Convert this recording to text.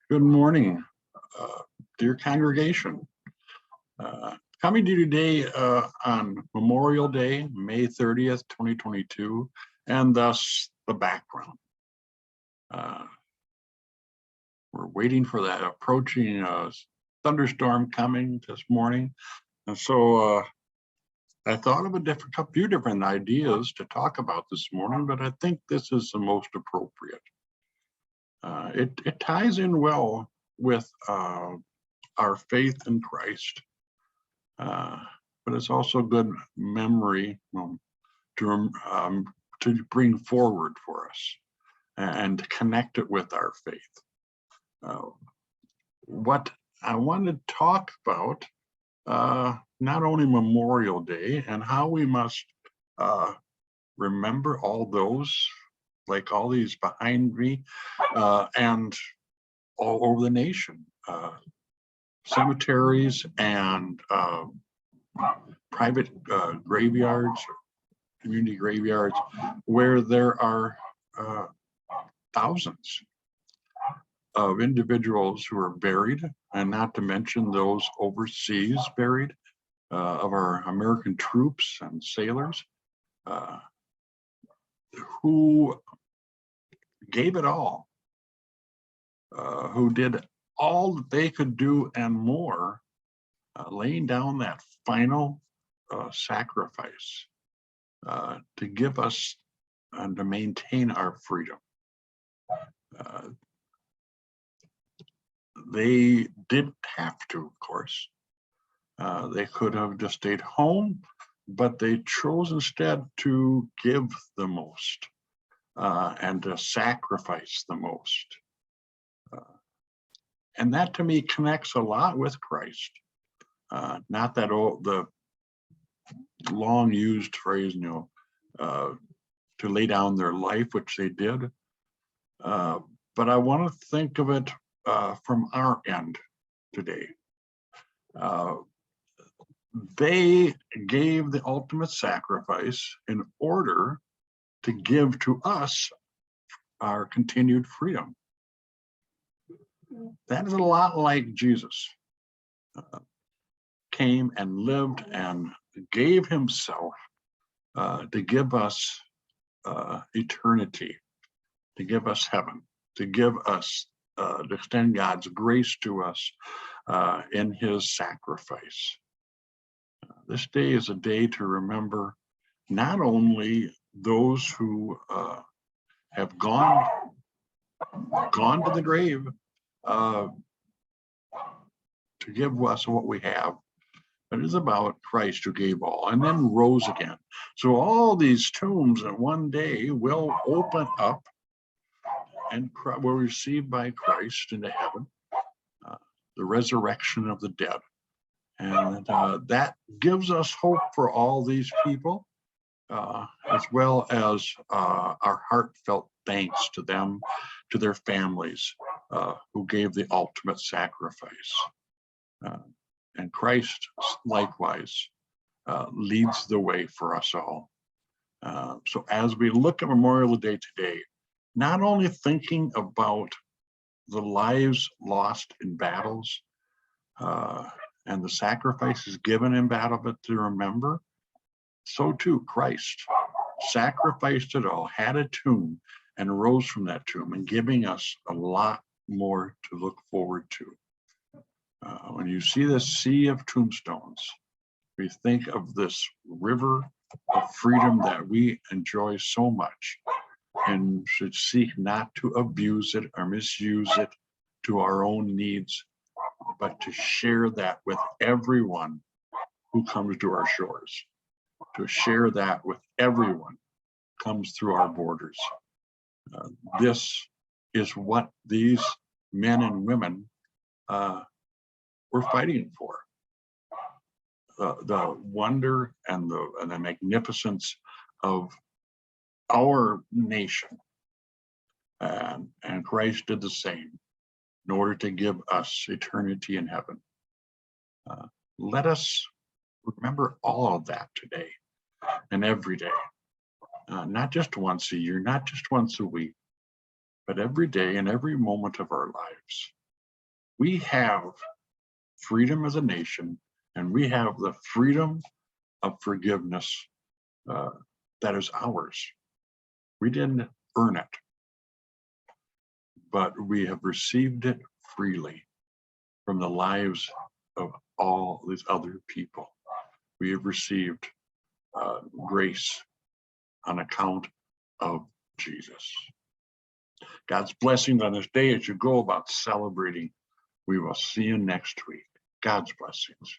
Good morning, dear congregation. Coming to you today on Memorial Day, May 30th, 2022, and thus the background. We're waiting for that approaching thunderstorm coming this morning. And so I thought of a few different ideas to talk about this morning, but I think this is the most appropriate. It ties in well with our faith in Christ, but it's also good memory to bring forward for us and to connect it with our faith. What I want to talk about, not only Memorial Day and how we must remember all those, like all these behind me, and all over the nation, cemeteries and private graveyards, community graveyards, where there are thousands of individuals who are buried, and not to mention those overseas buried, of our American troops and sailors who gave it all, who did all that they could do and more, laying down that final sacrifice to give us and to maintain our freedom. They didn't have to, of course. They could have just stayed home, but they chose instead to give the most and to sacrifice the most. And that to me connects a lot with Christ. Not that the long used phrase, to lay down their life, which they did. But I want to think of it from our end today. They gave the ultimate sacrifice in order to give to us our continued freedom. That is a lot like Jesus came and lived and gave himself to give us eternity, to give us heaven, to give us, to extend God's grace to us in his sacrifice. This day is a day to remember not only those who have gone to the grave to give us what we have, but it is about Christ who gave all and then rose again. So all these tombs at one day will open up and were received by Christ into heaven, the resurrection of the dead. And that gives us hope for all these people, as well as our heartfelt thanks to them, to their families who gave the ultimate sacrifice. And Christ likewise leads the way for us all. So as we look at Memorial Day today, not only thinking about the lives lost in battles and the sacrifices given in battle, but to remember, so too Christ sacrificed it all, had a tomb, and rose from that tomb, and giving us a lot more to look forward to. When you see the sea of tombstones, we think of this river of freedom that we enjoy so much, and should seek not to abuse it or misuse it to our own needs, but to share that with everyone who comes to our shores, to share that with everyone who comes through our borders. This is what these men and women were fighting for. The wonder and the magnificence of our nation. And Christ did the same in order to give us eternity in heaven. Let us remember all of that today and every day, not just once a year, not just once a week, but every day and every moment of our lives. We have freedom as a nation, and we have the freedom of forgiveness that is ours. We didn't earn it, but we have received it freely from the lives of all these other people. We have received grace on account of Jesus. God's blessings on this day as you go about celebrating. We will see you next week. God's blessings.